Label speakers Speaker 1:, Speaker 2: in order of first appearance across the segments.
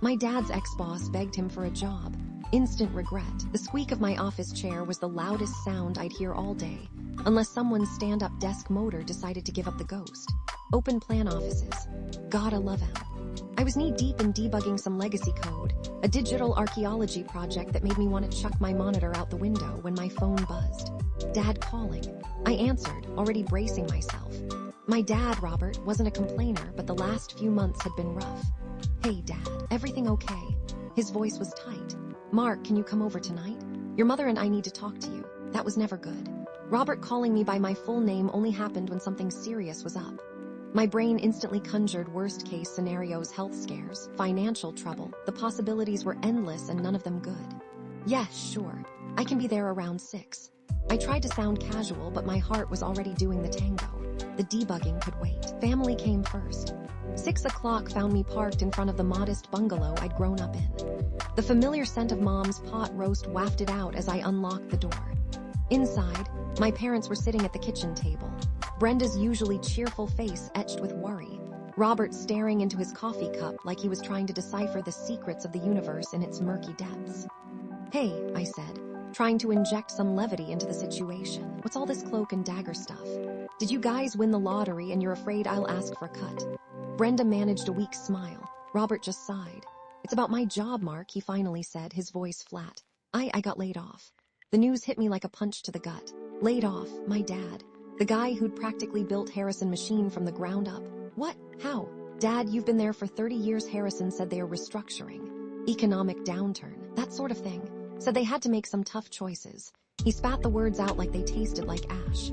Speaker 1: My dad's ex-boss begged him for a job. Instant regret. The squeak of my office chair was the loudest sound I'd hear all day, unless someone's stand-up desk motor decided to give up the ghost. Open plan offices. Gotta love him. I was knee-deep in debugging some legacy code, a digital archaeology project that made me want to chuck my monitor out the window when my phone buzzed. Dad calling. I answered, already bracing myself. My dad, Robert, wasn't a complainer, but the last few months had been rough. Hey, Dad, everything okay? His voice was tight. Mark, can you come over tonight? Your mother and I need to talk to you. That was never good. Robert calling me by my full name only happened when something serious was up. My brain instantly conjured worst-case scenarios, health scares, financial trouble. The possibilities were endless and none of them good. Yes, sure. I can be there around 6. I tried to sound casual, but my heart was already doing the tango. The debugging could wait. Family came first. 6 o'clock found me parked in front of the modest bungalow I'd grown up in. The familiar scent of Mom's pot roast wafted out as I unlocked the door. Inside, my parents were sitting at the kitchen table. Brenda's usually cheerful face etched with worry. Robert staring into his coffee cup like he was trying to decipher the secrets of the universe in its murky depths. Hey, I said, trying to inject some levity into the situation. What's all this cloak and dagger stuff? Did you guys win the lottery and you're afraid I'll ask for a cut? Brenda managed a weak smile. Robert just sighed. It's about my job, Mark, he finally said, his voice flat. I got laid off. The news hit me like a punch to the gut. Laid off, my dad. The guy who'd practically built Harrison Machine from the ground up. What? How? Dad, you've been there for 30 years. Harrison said they are restructuring. Economic downturn, that sort of thing. Said they had to make some tough choices. He spat the words out like they tasted like ash.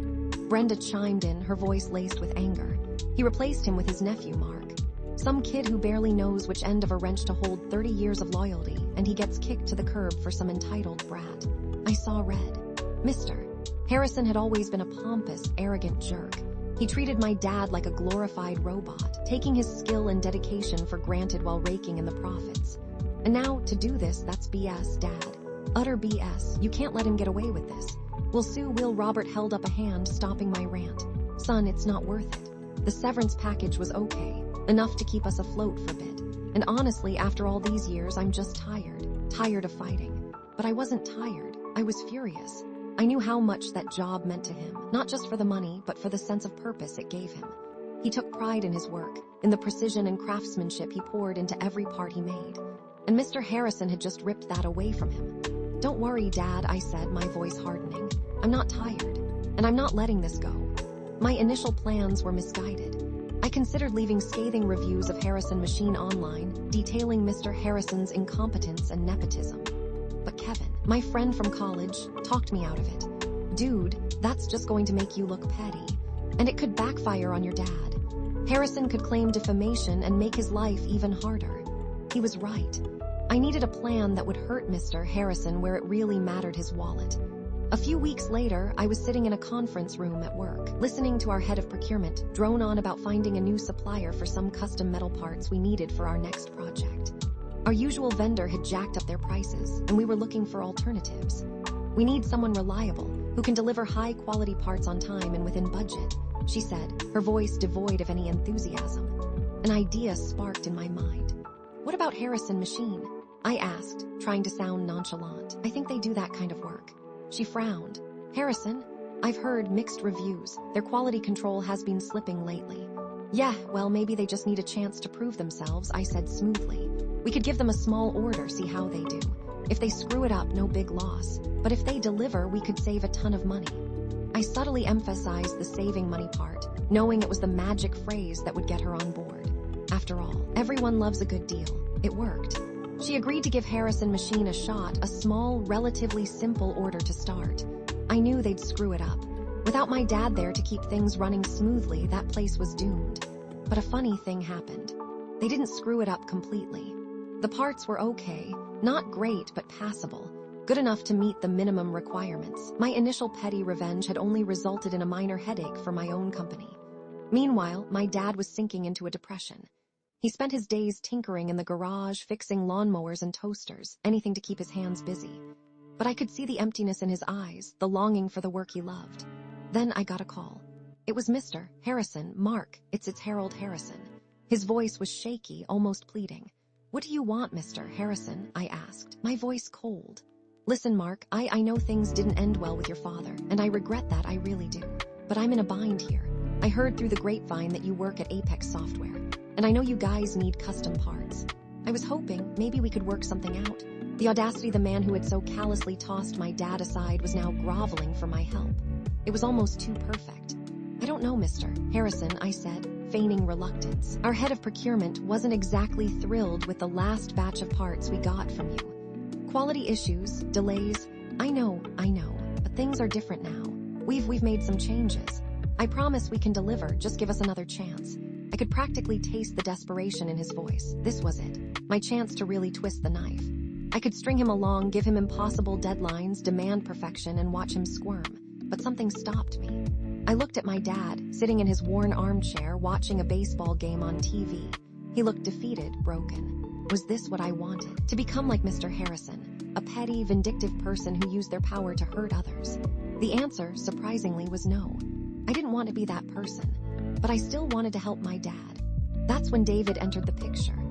Speaker 1: Brenda chimed in, her voice laced with anger. He replaced him with his nephew, Mark. Some kid who barely knows which end of a wrench to hold. 30 years of loyalty, and he gets kicked to the curb for some entitled brat. I saw red. Mister. Harrison had always been a pompous, arrogant jerk. He treated my dad like a glorified robot, taking his skill and dedication for granted while raking in the profits. And now, to do this, that's BS, Dad. Utter BS. You can't let him get away with this. We'll sue. Will. Robert held up a hand, stopping my rant. Son, it's not worth it. The severance package was okay, enough to keep us afloat for a bit. And honestly, after all these years, I'm just tired. Tired of fighting. But I wasn't tired. I was furious. I knew how much that job meant to him, not just for the money, but for the sense of purpose it gave him. He took pride in his work, in the precision and craftsmanship he poured into every part he made. And Mr. Harrison had just ripped that away from him. Don't worry, Dad, I said, my voice hardening. I'm not tired, and I'm not letting this go. My initial plans were misguided. I considered leaving scathing reviews of Harrison Machine online, detailing Mr. Harrison's incompetence and nepotism. But Kevin, my friend from college, talked me out of it. Dude, that's just going to make you look petty. And it could backfire on your dad. Harrison could claim defamation and make his life even harder. He was right. I needed a plan that would hurt Mr. Harrison where it really mattered, his wallet. A few weeks later, I was sitting in a conference room at work, listening to our head of procurement drone on about finding a new supplier for some custom metal parts we needed for our next project. Our usual vendor had jacked up their prices, and we were looking for alternatives. We need someone reliable, who can deliver high-quality parts on time and within budget, she said, her voice devoid of any enthusiasm. An idea sparked in my mind. What about Harrison Machine? I asked, trying to sound nonchalant. I think they do that kind of work. She frowned. Harrison? I've heard mixed reviews. Their quality control has been slipping lately. Yeah, well, maybe they just need a chance to prove themselves, I said smoothly. We could give them a small order, see how they do. If they screw it up, no big loss. But if they deliver, we could save a ton of money. I subtly emphasized the saving money part, knowing it was the magic phrase that would get her on board. After all, everyone loves a good deal. It worked. She agreed to give Harrison Machine a shot, a small, relatively simple order to start. I knew they'd screw it up. Without my dad there to keep things running smoothly, that place was doomed. But a funny thing happened. They didn't screw it up completely. The parts were okay, not great but passable, good enough to meet the minimum requirements. My initial petty revenge had only resulted in a minor headache for my own company. Meanwhile, my dad was sinking into a depression. He spent his days tinkering in the garage, fixing lawnmowers and toasters, anything to keep his hands busy. But I could see the emptiness in his eyes, the longing for the work he loved. Then I got a call. It was Mr. Harrison. Mark, it's Harold Harrison. His voice was shaky, almost pleading. "What do you want, Mr. Harrison?" I asked, my voice cold. "Listen, Mark, I know things didn't end well with your father, and I regret that, I really do. But I'm in a bind here. I heard through the grapevine that you work at Apex Software, and I know you guys need custom parts. I was hoping maybe we could work something out." The audacity of the man who had so callously tossed my dad aside was now groveling for my help. It was almost too perfect. "I don't know, Mr. Harrison," I said, feigning reluctance. "Our head of procurement wasn't exactly thrilled with the last batch of parts we got from you. Quality issues, delays, I know, but things are different now. We've made some changes. I promise we can deliver, just give us another chance." I could practically taste the desperation in his voice. This was it, my chance to really twist the knife. I could string him along, give him impossible deadlines, demand perfection, and watch him squirm. But something stopped me. I looked at my dad, sitting in his worn armchair, watching a baseball game on TV. He looked defeated, broken. Was this what I wanted? To become like Mr. Harrison, a petty, vindictive person who used their power to hurt others? The answer, surprisingly, was no. I didn't want to be that person, but I still wanted to help my dad. That's when David entered the picture.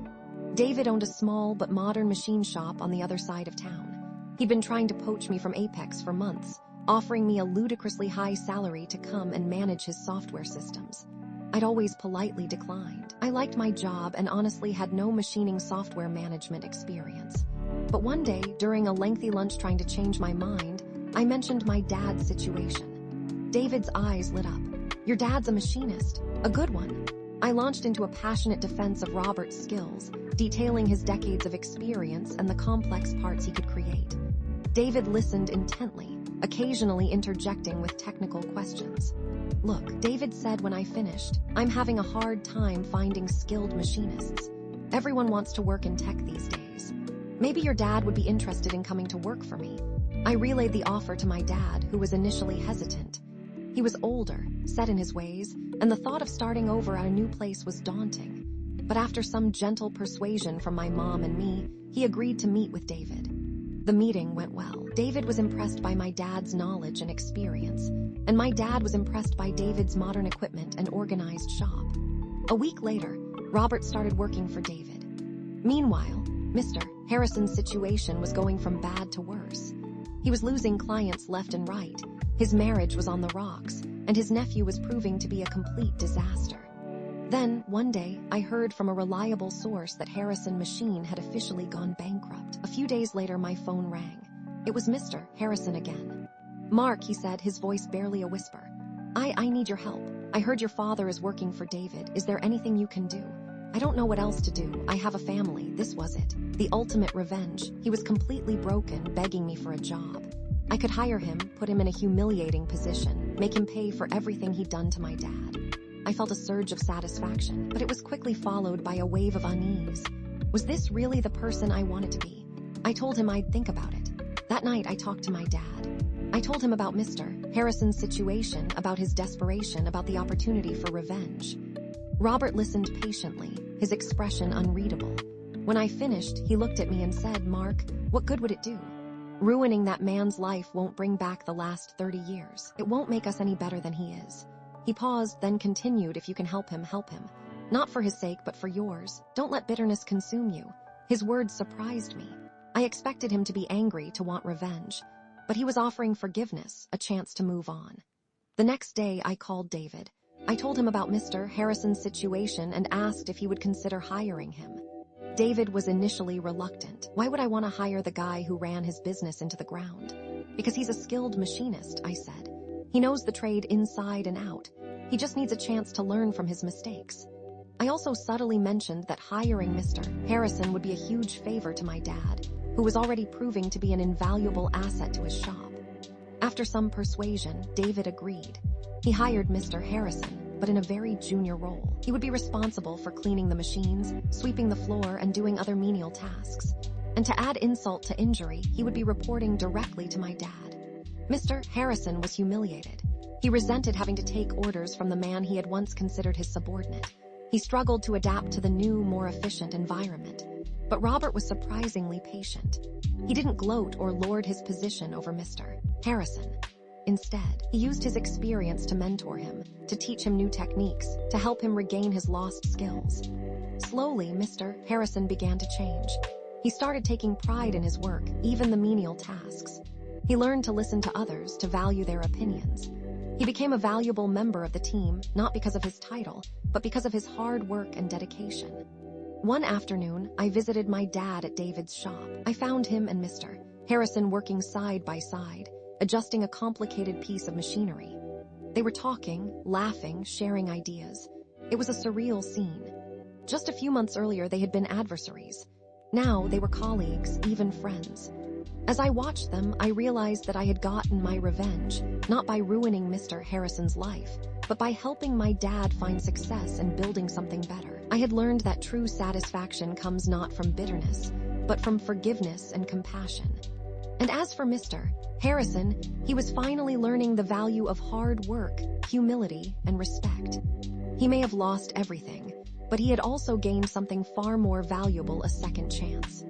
Speaker 1: David owned a small but modern machine shop on the other side of town. He'd been trying to poach me from Apex for months, offering me a ludicrously high salary to come and manage his software systems. I'd always politely declined. I liked my job and honestly had no machining software management experience. But one day, during a lengthy lunch trying to change my mind, I mentioned my dad's situation. David's eyes lit up. "Your dad's a machinist, a good one." I launched into a passionate defense of Robert's skills, detailing his decades of experience and the complex parts he could create. David listened intently, occasionally interjecting with technical questions. "Look," David said when I finished, "I'm having a hard time finding skilled machinists. Everyone wants to work in tech these days. Maybe your dad would be interested in coming to work for me." I relayed the offer to my dad, who was initially hesitant. He was older, set in his ways, and the thought of starting over at a new place was daunting. But after some gentle persuasion from my mom and me, he agreed to meet with David. The meeting went well. David was impressed by my dad's knowledge and experience, and my dad was impressed by David's modern equipment and organized shop. A week later, Robert started working for David. Meanwhile, Mr. Harrison's situation was going from bad to worse. He was losing clients left and right, his marriage was on the rocks, and his nephew was proving to be a complete disaster. Then, one day, I heard from a reliable source that Harrison Machine had officially gone bankrupt. A few days later, my phone rang. It was Mr. Harrison again. "Mark," he said, his voice barely a whisper. I need your help. I heard your father is working for David. Is there anything you can do? I don't know what else to do. I have a family." This was it. The ultimate revenge. He was completely broken, begging me for a job. I could hire him, put him in a humiliating position, make him pay for everything he'd done to my dad. I felt a surge of satisfaction, but it was quickly followed by a wave of unease. Was this really the person I wanted to be? I told him I'd think about it. That night, I talked to my dad. I told him about Mr. Harrison's situation, about his desperation, about the opportunity for revenge. Robert listened patiently, his expression unreadable. When I finished, he looked at me and said, "Mark, what good would it do? Ruining that man's life won't bring back the last 30 years. It won't make us any better than he is." He paused, then continued, "If you can help him, help him. Not for his sake, but for yours. Don't let bitterness consume you." His words surprised me. I expected him to be angry, to want revenge. But he was offering forgiveness, a chance to move on. The next day, I called David. I told him about Mr. Harrison's situation and asked if he would consider hiring him. David was initially reluctant. Why would I want to hire the guy who ran his business into the ground? Because he's a skilled machinist, I said. He knows the trade inside and out. He just needs a chance to learn from his mistakes. I also subtly mentioned that hiring Mr. Harrison would be a huge favor to my dad, who was already proving to be an invaluable asset to his shop. After some persuasion, David agreed. He hired Mr. Harrison, but in a very junior role. He would be responsible for cleaning the machines, sweeping the floor, and doing other menial tasks. And to add insult to injury, he would be reporting directly to my dad. Mr. Harrison was humiliated. He resented having to take orders from the man he had once considered his subordinate. He struggled to adapt to the new, more efficient environment. But Robert was surprisingly patient. He didn't gloat or lord his position over Mr. Harrison. Instead, he used his experience to mentor him, to teach him new techniques, to help him regain his lost skills. Slowly, Mr. Harrison began to change. He started taking pride in his work, even the menial tasks. He learned to listen to others, to value their opinions. He became a valuable member of the team, not because of his title, but because of his hard work and dedication. One afternoon, I visited my dad at David's shop. I found him and Mr. Harrison working side by side, adjusting a complicated piece of machinery. They were talking, laughing, sharing ideas. It was a surreal scene. Just a few months earlier, they had been adversaries. Now they were colleagues, even friends. As I watched them, I realized that I had gotten my revenge, not by ruining Mr. Harrison's life, but by helping my dad find success and building something better. I had learned that true satisfaction comes not from bitterness, but from forgiveness and compassion. And as for Mr. Harrison, he was finally learning the value of hard work, humility, and respect. He may have lost everything, but he had also gained something far more valuable: a second chance.